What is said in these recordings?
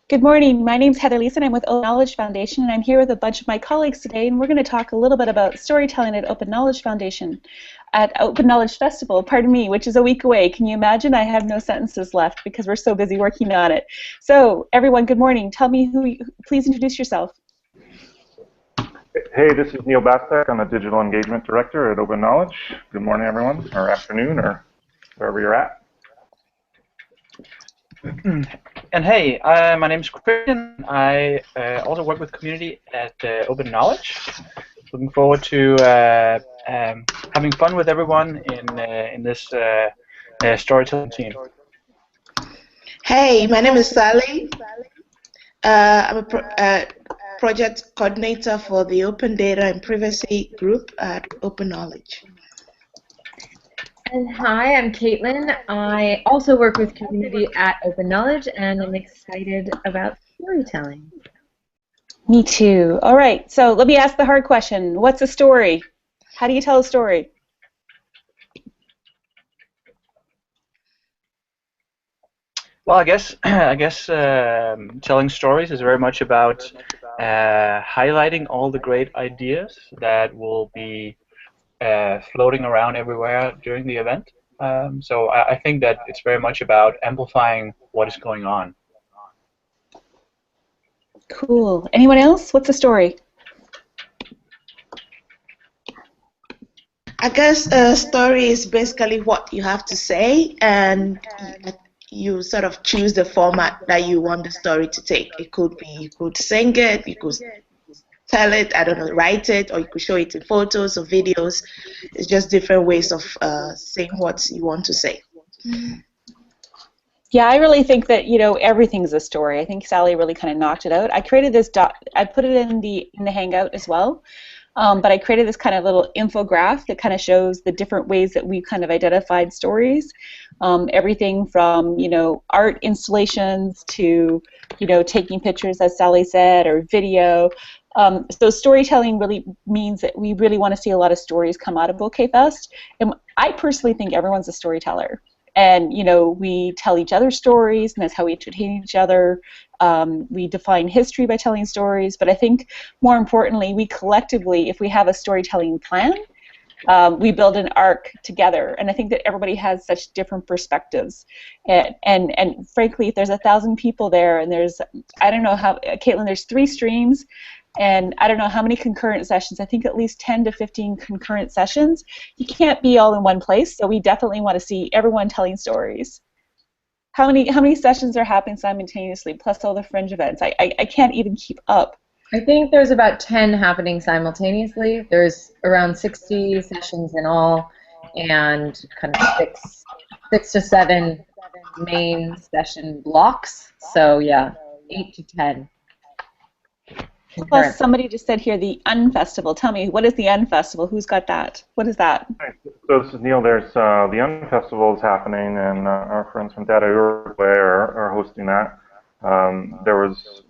Good morning. My name's Heather.leson. I'm with Open Knowledge Foundation, and I'm here with a bunch of my colleagues today, and we're going to talk a little bit about storytelling at Open Knowledge Foundation at Open Knowledge Festival, pardon me, which is a week away. Can you imagine? I have no sentences left because we're so busy working on it. So, everyone, good morning. Tell me please introduce yourself. Hey, this is Neal.bastek. I'm the Digital Engagement Director at Open Knowledge. Good morning, everyone, or afternoon, or wherever you're at. And hey, my name is Christian. I also work with community at Open Knowledge. Looking forward to having fun with everyone in this storytelling team. Hey, my name is Sally. I'm a project coordinator for the Open Data and Privacy group at Open Knowledge. And hi, I'm Caitlin. I also work with community at Open Knowledge, and I'm excited about storytelling. Me too. All right, so let me ask the hard question. What's a story? How do you tell a story? Well, I guess telling stories is very much about highlighting all the great ideas that will be floating around everywhere during the event. So I think that it's very much about amplifying what is going on. Cool. Anyone else? What's a story? I guess a story is basically what you have to say, and you sort of choose the format that you want the story to take. It could be you could sing it, you could tell it, I don't know, write it, or you could show it in photos or videos. It's just different ways of saying what you want to say. Yeah, I really think that, you know, everything's a story. I think Sally really kind of knocked it out. I created this I put it in the hangout as well, but I created this kind of little infographic that kind of shows the different ways that we kind of identified stories. Everything from, you know, art installations to, you know, taking pictures, as Sally said, or video. So storytelling really means that we really want to see a lot of stories come out of OKFest. And I personally think everyone's a storyteller. And, you know, we tell each other stories, and that's how we entertain each other. We define history by telling stories. But I think, more importantly, we collectively, if we have a storytelling plan, we build an arc together. And I think that everybody has such different perspectives. And frankly, if there's 1,000 people there, and there's, I don't know how, Caitlin, there's 3 streams, and I don't know how many concurrent sessions. I think at least 10 to 15 concurrent sessions. You can't be all in one place, so we definitely want to see everyone telling stories. How many sessions are happening simultaneously, plus all the fringe events? I can't even keep up. I think there's about 10 happening simultaneously. There's around 60 sessions in all, and kind of six to 7 main session blocks. So yeah, 8 to 10. Plus, somebody just said here the Unfestival. Tell me, what is the Unfestival? Who's got that? What is that? So this is Neal. There's the Unfestival is happening, and our friends from Data Uruguay are hosting that. There was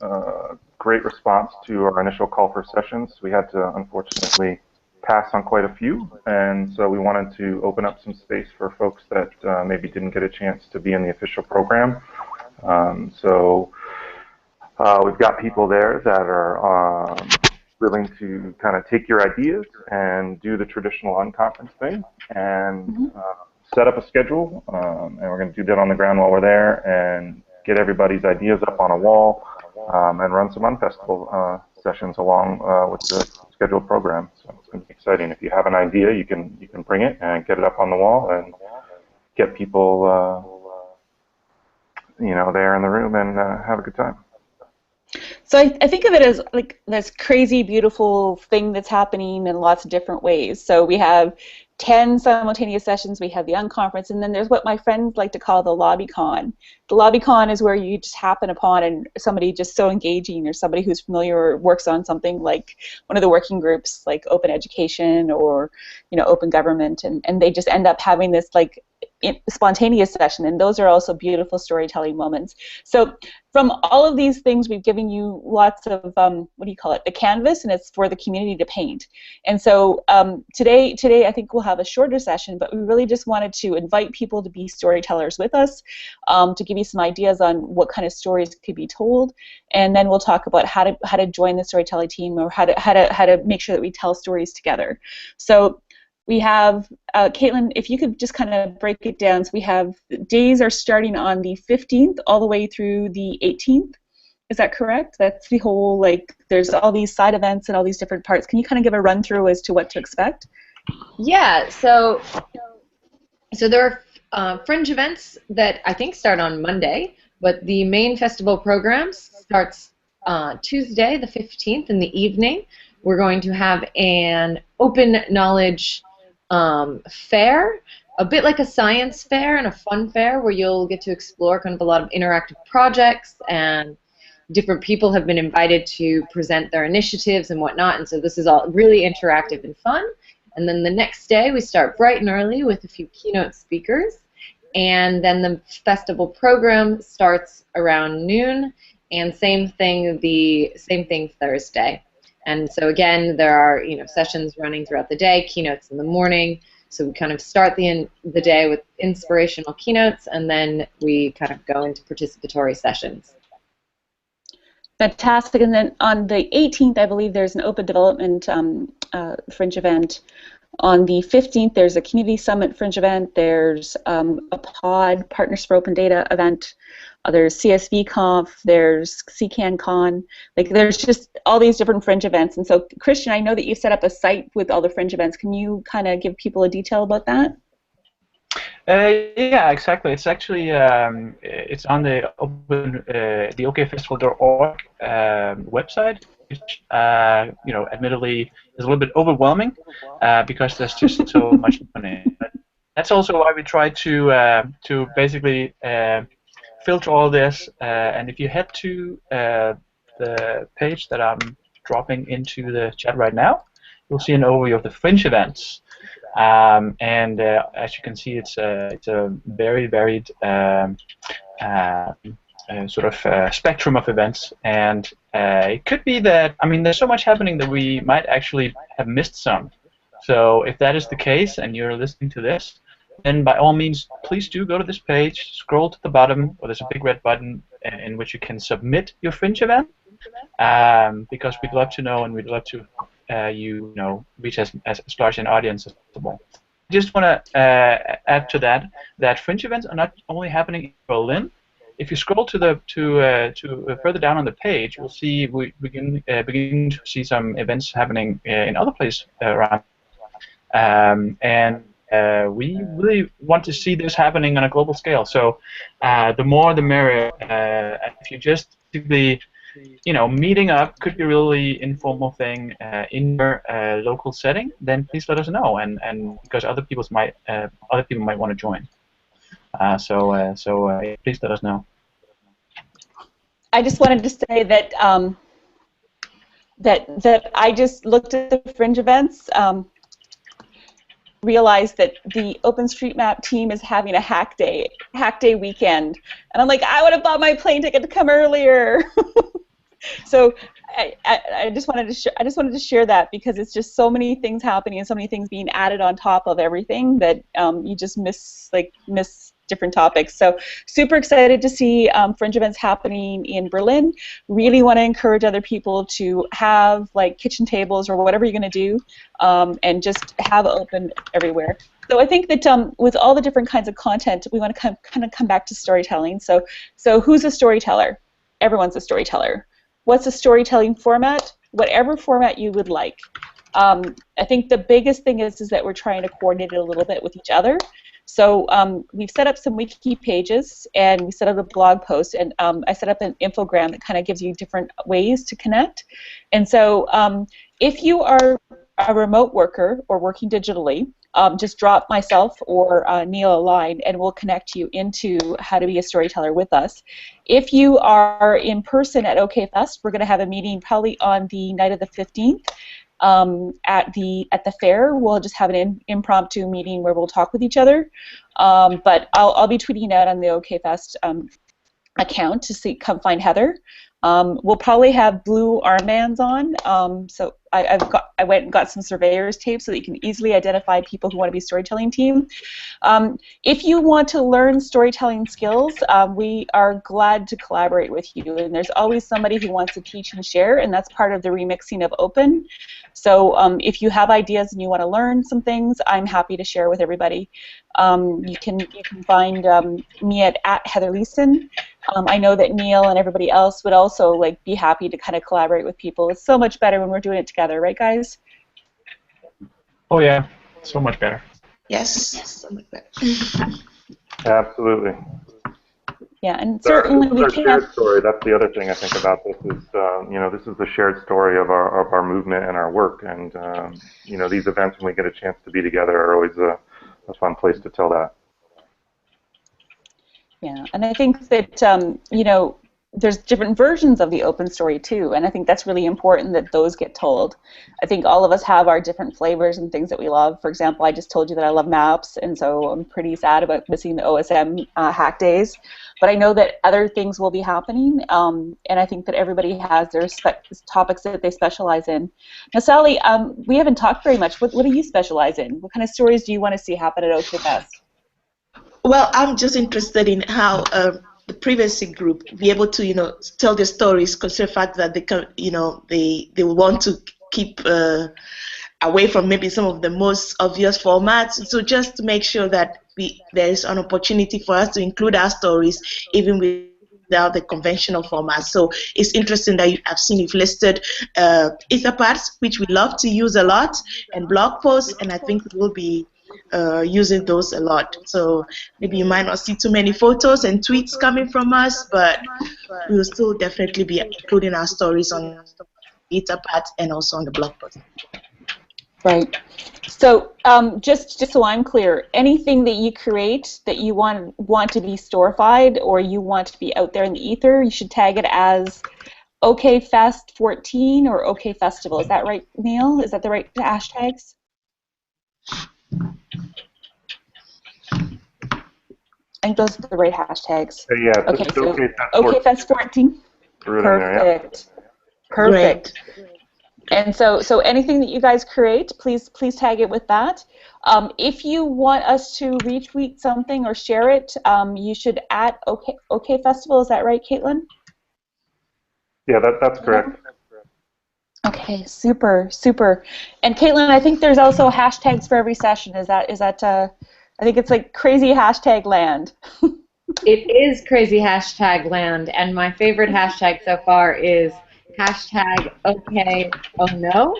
great response to our initial call for sessions. We had to, unfortunately, pass on quite a few, and so we wanted to open up some space for folks that maybe didn't get a chance to be in the official program. We've got people there that are willing to kind of take your ideas and do the traditional unconference thing and set up a schedule, and we're going to do that on the ground while we're there and get everybody's ideas up on a wall and run some Unfestival sessions along with the scheduled program. So it's going to be exciting. If you have an idea, you can bring it and get it up on the wall and get people you know, there in the room and have a good time. So I think of it as like this crazy, beautiful thing that's happening in lots of different ways. So we have 10 simultaneous sessions, we have the unconference, and then there's what my friends like to call the lobby con. The lobby con is where you just happen upon and somebody just so engaging, or somebody who's familiar or works on something like one of the working groups like open education or, you know, open government, and they just end up having this like spontaneous session, and those are also beautiful storytelling moments. So from all of these things, we've given you lots of what do you call it, the canvas, and it's for the community to paint. And so today I think we'll have a shorter session, but we really just wanted to invite people to be storytellers with us, to give you some ideas on what kind of stories could be told, and then we'll talk about how to join the storytelling team, or how to make sure that we tell stories together. So we have, Caitlin, if you could just kind of break it down. So we have, days are starting on the 15th all the way through the 18th. Is that correct? That's the whole, like, there's all these side events and all these different parts. Can you kind of give a run through as to what to expect? Yeah, so there are fringe events that I think start on Monday, but the main festival program starts Tuesday the 15th in the evening. We're going to have an open knowledge fair, a bit like a science fair and a fun fair, where you'll get to explore kind of a lot of interactive projects, and different people have been invited to present their initiatives and whatnot, and so this is all really interactive and fun. And then the next day we start bright and early with a few keynote speakers, and then the festival program starts around noon, and same thing Thursday. And so again, there are sessions running throughout the day, keynotes in the morning. So we kind of start the day with inspirational keynotes, and then we kind of go into participatory sessions. Fantastic. And then on the 18th, I believe there's an open development fringe event. On the 15th, there's a community summit fringe event. There's a pod, Partners for Open Data event. There's CSV Conf, there's CCAN like there's just all these different fringe events. And so, Christian, I know that you've set up a site with all the fringe events. Can you kind of give people a detail about that? Yeah, exactly. It's actually it's on the OKFestival.org website, which admittedly is a little bit overwhelming because there's just so much happening. But that's also why we try to basically filter all this, and if you head to the page that I'm dropping into the chat right now, you'll see an overview of the fringe events. And as you can see, it's a very varied sort of spectrum of events, and it could be that, there's so much happening that we might actually have missed some. So if that is the case and you're listening to this, then by all means, please do go to this page, scroll to the bottom, where there's a big red button in which you can submit your fringe event, because we'd love to know, and we'd love to reach as large an audience as possible. I just want to add to that fringe events are not only happening in Berlin. If you scroll to further down on the page, you'll see we begin to see some events happening in other places around, and we really want to see this happening on a global scale. So the more the merrier. If you just simply meeting up could be a really informal thing in your local setting, then please let us know, and because other people might want to join. So please let us know. I just wanted to say that that I just looked at the fringe events, realized that the OpenStreetMap team is having a hack day weekend, and I'm like, I would have bought my plane ticket to come earlier. So I just wanted to share that, because it's just so many things happening and so many things being added on top of everything that you just miss different topics. So super excited to see fringe events happening in Berlin. Really want to encourage other people to have kitchen tables or whatever you're going to do, and just have open everywhere. So I think that with all the different kinds of content, we want to kind of come back to storytelling. So who's a storyteller? Everyone's a storyteller. What's a storytelling format? Whatever format you would like. I think the biggest thing is that we're trying to coordinate it a little bit with each other. So we've set up some wiki pages, and we set up a blog post, and I set up an infogram that kind of gives you different ways to connect. And so if you are a remote worker or working digitally, just drop myself or Neal a line, and we'll connect you into how to be a storyteller with us. If you are in person at OKFest, we're going to have a meeting probably on the night of the 15th, at the fair. We'll just have an impromptu meeting where we'll talk with each other. But I'll be tweeting out on the OKFest account to come find Heather. We'll probably have blue armbands on. So I went and got some surveyor's tape so that you can easily identify people who want to be storytelling team. If you want to learn storytelling skills, we are glad to collaborate with you. And there's always somebody who wants to teach and share, and that's part of the remixing of Open. So if you have ideas and you want to learn some things, I'm happy to share with everybody. You can find me at heather.leson. I know that Neal and everybody else would also be happy to kind of collaborate with people. It's so much better when we're doing it together, right, guys? Oh yeah, so much better. Yes, so much better. Absolutely. Yeah, and certainly we our can't. shared story. That's the other thing I think about this is, this is the shared story of our movement and our work, and these events when we get a chance to be together are always a fun place to tell that. Yeah, and I think that there's different versions of the open story too, and I think that's really important that those get told. I think all of us have our different flavors and things that we love. For example, I just told you that I love maps, and so I'm pretty sad about missing the OSM hack days. But I know that other things will be happening, and I think that everybody has their topics that they specialize in. Now, Sally, we haven't talked very much. What do you specialize in? What kind of stories do you want to see happen at Oceanfest? Well, I'm just interested in how the privacy group be able to, tell their stories, consider the fact that they can, they want to keep away from maybe some of the most obvious formats. So just to make sure that there is an opportunity for us to include our stories even without the conventional format. So it's interesting that I've seen you've listed Etherpads, which we love to use a lot, and blog posts, and I think we will be using those a lot. So maybe you might not see too many photos and tweets coming from us, but we will still definitely be including our stories on Etherpad and also on the blog post. Right. So just so I'm clear, anything that you create that you want to be storified or you want to be out there in the ether, you should tag it as OKFest 14 or OKFestival. Is that right, Neal? Is that the right hashtags? I think those are the right hashtags. Yeah. Okay. So OKFest 14. Perfect. Perfect. Great. And so anything that you guys create, please tag it with that. If you want us to retweet something or share it, you should at OKFestival. Is that right, Caitlin? Yeah, that's correct. Okay, super. And Caitlin, I think there's also hashtags for every session. Is that? I think it's like crazy hashtag land. It is crazy hashtag land, and my favorite hashtag so far is hashtag OK oh no.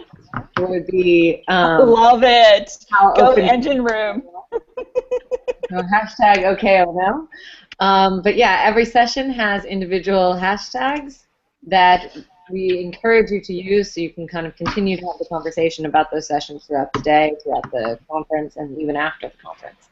It would be love it. Go open engine room. So hashtag OK oh no. But yeah, every session has individual hashtags that we encourage you to use so you can kind of continue to have the conversation about those sessions throughout the day, throughout the conference, and even after the conference.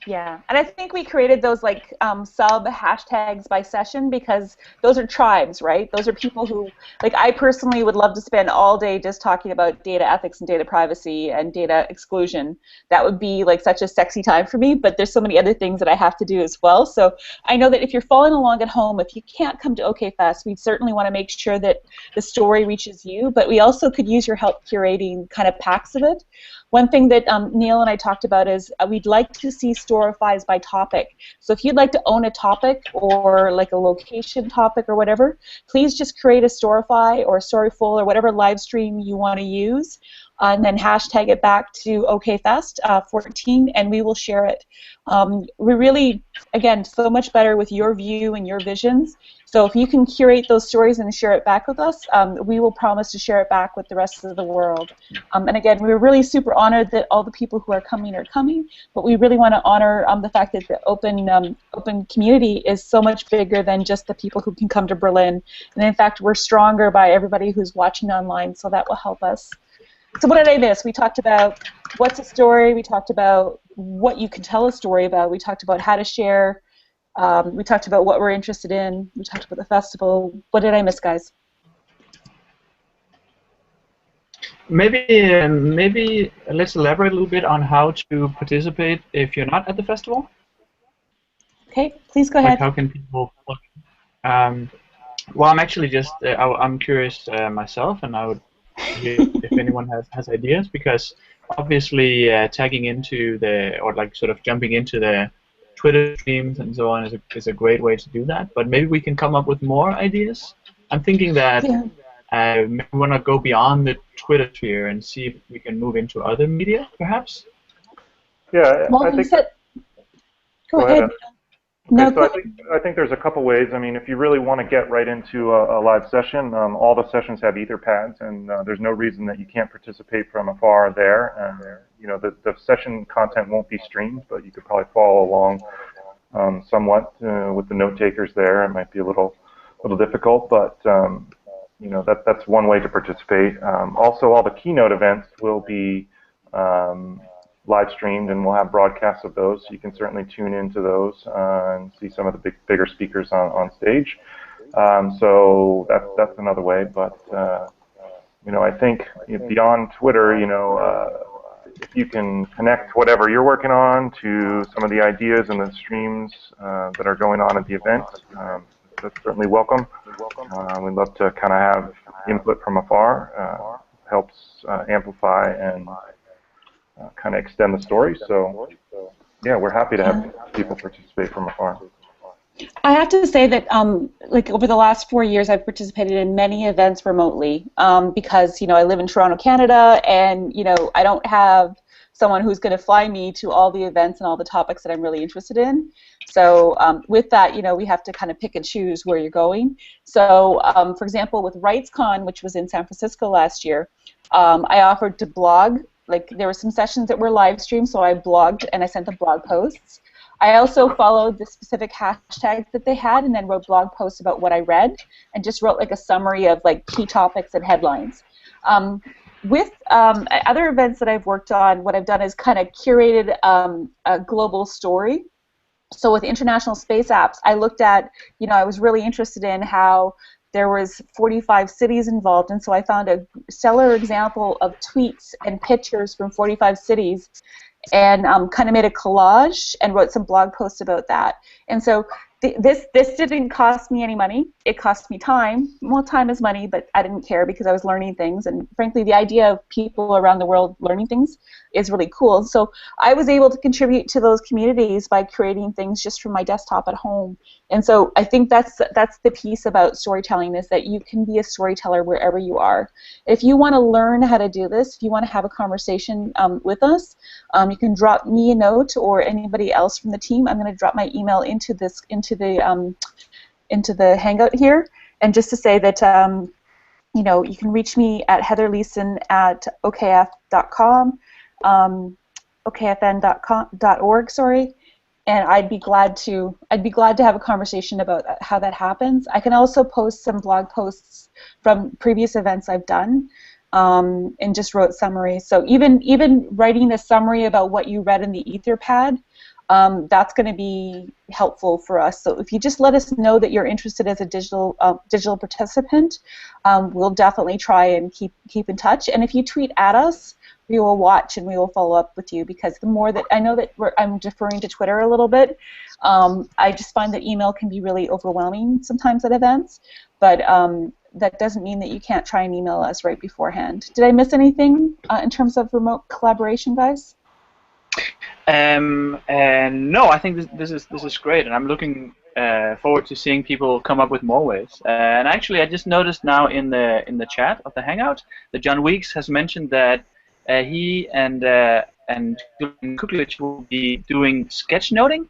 Yeah, and I think we created those sub hashtags by session because those are tribes, right? Those are people who, I personally would love to spend all day just talking about data ethics and data privacy and data exclusion. That would be such a sexy time for me, but there's so many other things that I have to do as well. So I know that if you're following along at home, if you can't come to OKFest, we certainly want to make sure that the story reaches you, but we also could use your help curating kind of packs of it. One thing that Neal and I talked about is we'd like to see storifies by topic. So if you'd like to own a topic or a location topic or whatever, please just create a storify or a storyful or whatever live stream you want to use, and then hashtag it back to OKFest 14, and we will share it. We're really, again, so much better with your view and your visions. So if you can curate those stories and share it back with us, we will promise to share it back with the rest of the world. And again, we're really super honored that all the people who are coming, but we really want to honor the fact that the open community is so much bigger than just the people who can come to Berlin. And in fact, we're stronger by everybody who's watching online, so that will help us. So what did I miss? We talked about what's a story. We talked about what you can tell a story about. We talked about how to share. We talked about what we're interested in. We talked about the festival. What did I miss, guys? maybe let's elaborate a little bit on how to participate if you're not at the festival. Okay, please go Like, ahead. how can people? Well, I'm actually just I'm curious myself, and I would hear if anyone has ideas, because obviously tagging into the, or like sort of jumping into the Twitter streams and so on is a great way to do that. But maybe we can come up with more ideas. I'm thinking that Yeah. maybe we want to go beyond the Twitter sphere and see if we can move into other media, perhaps. Yeah, Well, I you think. said. Go Go ahead. ahead. Okay, No, so go I ahead. think there's a couple ways. I mean, if you really want to get right into a live session, all the sessions have Etherpads, and there's no reason that you can't participate from afar there. You know, the session content won't be streamed, but you could probably follow along somewhat with the note takers there. It might be a little difficult, but you know, that's one way to participate. Also, all the keynote events will be live streamed, and we'll have broadcasts of those, so you can certainly tune into those and see some of the bigger speakers on stage. So that's another way. But you know, I think beyond Twitter, you know, if you can connect whatever you're working on to some of the ideas and the streams that are going on at the event, that's certainly welcome. We'd love to kind of have input from afar. Helps amplify and kind of extend the story. So, yeah, we're happy to have people participate from afar. I have to say that, like over the last 4 years, I've participated in many events remotely because, you know, I live in Toronto, Canada, and, you know, I don't have someone who's going to fly me to all the events and all the topics that I'm really interested in. So with that, you know, we have to kind of pick and choose where you're going. So, for example, with RightsCon, which was in San Francisco last year, I offered to blog. Like, there were some sessions that were live streamed, so I blogged and I sent the blog posts. I also followed the specific hashtags that they had and then wrote blog posts about what I read and just wrote like a summary of like key topics and headlines. With other events that I've worked on, what I've done is kind of curated a global story. So with International Space Apps, I looked at, you know, I was really interested in how there was 45 cities involved, and so I found a stellar example of tweets and pictures from 45 cities and kind of made a collage and wrote some blog posts about that. And so this didn't cost me any money. It cost me time. Well, time is money, but I didn't care because I was learning things. And frankly, the idea of people around the world learning things is really cool. So I was able to contribute to those communities by creating things just from my desktop at home. And so I think that's the piece about storytelling, is that you can be a storyteller wherever you are. If you want to learn how to do this, if you want to have a conversation with us, you can drop me a note or anybody else from the team. I'm going to drop my email into the Hangout here, and just to say that you know, you can reach me at heather.leson at okf.com, okfn.org, sorry, and I'd be glad to have a conversation about how that happens. I can also post some blog posts from previous events I've done. And just wrote summaries. So even writing a summary about what you read in the Etherpad, that's going to be helpful for us. So if you just let us know that you're interested as a digital participant, we'll definitely try and keep in touch. And if you tweet at us, we will watch and we will follow up with you, because the more that I know that I'm deferring to Twitter a little bit, I just find that email can be really overwhelming sometimes at events, but that doesn't mean that you can't try and email us right beforehand. Did I miss anything in terms of remote collaboration, guys? No, I think this is great, and I'm looking forward to seeing people come up with more ways. And actually, I just noticed now in the chat of the Hangout that John Weeks has mentioned that he and Kuklich will be doing sketchnoting,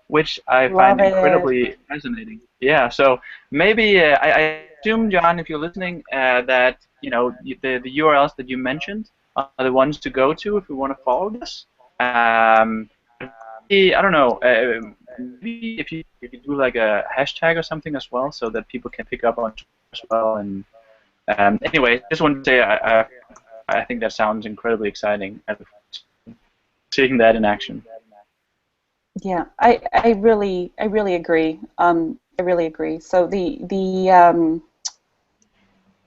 which I find incredibly fascinating. Yeah, so maybe I assume, John, if you're listening, that you know the URLs that you mentioned are the ones to go to if we want to follow this. I don't know. Maybe if you do like a hashtag or something as well, so that people can pick up on as well. And anyway, just wanted to say I think that sounds incredibly exciting. Seeing that in action. Yeah, I really agree. I really agree. So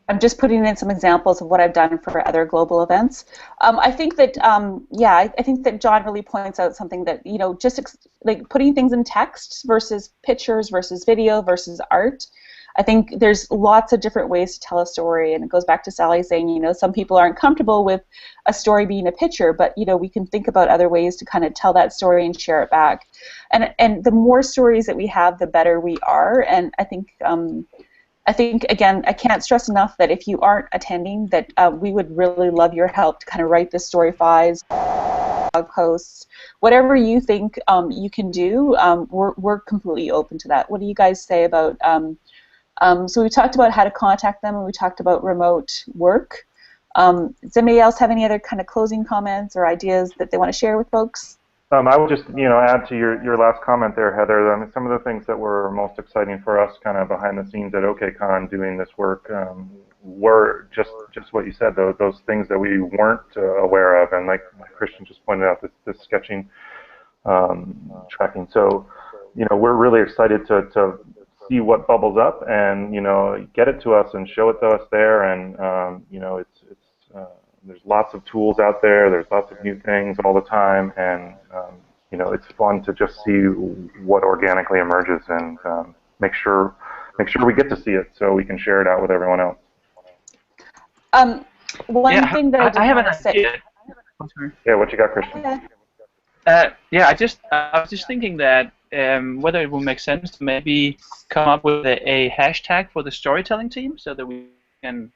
I'm just putting in some examples of what I've done for other global events. I think that, I think that John really points out something that, just like putting things in text versus pictures versus video versus art. I think there's lots of different ways to tell a story, and it goes back to Sally saying, some people aren't comfortable with a story being a picture, but, we can think about other ways to kind of tell that story and share it back. And the more stories that we have, the better we are, and I think, again, I can't stress enough that if you aren't attending, that we would really love your help to kind of write the story files, blog posts, whatever you think you can do. We're completely open to that. What do you guys say about? So we talked about how to contact them, and we talked about remote work. Does anybody else have any other kind of closing comments or ideas that they want to share with folks? I would just, add to your last comment there, Heather. I mean, some of the things that were most exciting for us, kind of behind the scenes at OKCon, doing this work, were just what you said. Those things that we weren't aware of, and like Christian just pointed out, this sketching, tracking. So, we're really excited to see what bubbles up, and get it to us and show it to us there, and there's lots of tools out there. There's lots of new things all the time, and it's fun to just see what organically emerges, and make sure we get to see it so we can share it out with everyone else. One thing that I have an say. idea. Yeah, what you got, Christian? I was just thinking that whether it will make sense to maybe come up with a hashtag for the storytelling team so that we can.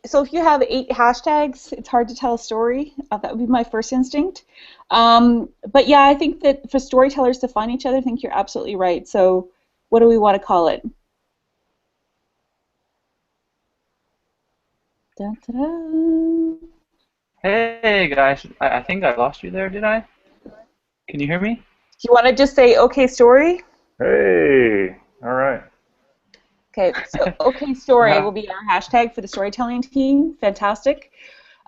So if you have 8 hashtags, it's hard to tell a story. That would be my first instinct. But yeah, I think that for storytellers to find each other, I think you're absolutely right. So what do we want to call it? Dun, dun, dun. Hey guys, I think I lost you there, did I? Can you hear me? Do you want to just say OK Story? Hey, all right. Okay, so OK Story will be our hashtag for the storytelling team. Fantastic.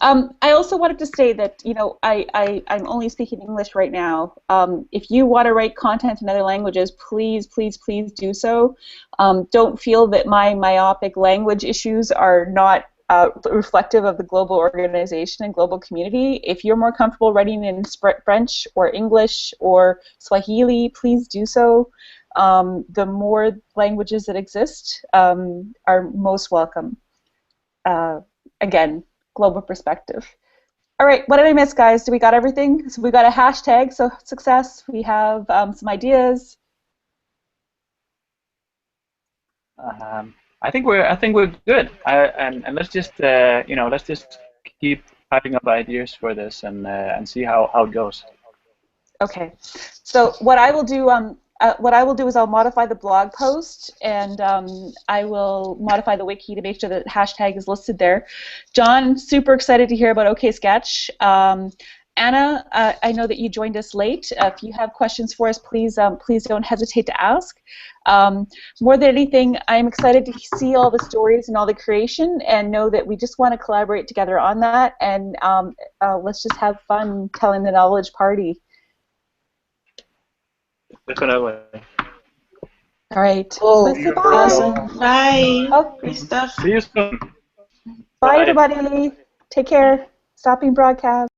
I also wanted to say that, I'm only speaking English right now. If you want to write content in other languages, please, please, please do so. Don't feel that my myopic language issues are not reflective of the global organization and global community. If you're more comfortable writing in French or English or Swahili, please do so. The more languages that exist are most welcome. Again, global perspective. All right, what did I miss, guys? Do we got everything? So we got a hashtag, so success. We have some ideas. I think we're good. And let's just let's just keep typing up ideas for this and see how it goes. Okay. So what I will do is I'll modify the blog post, and I will modify the wiki to make sure that hashtag is listed there. John, super excited to hear about OK Sketch. Anna, I know that you joined us late. If you have questions for us, please don't hesitate to ask. More than anything, I'm excited to see all the stories and all the creation, and know that we just want to collaborate together on that, and let's just have fun telling the knowledge party. Definitely. All right. Oh, Bye. awesome. Bye. Oh, Good stuff. See you soon. bye, everybody. Take care. Stopping broadcast.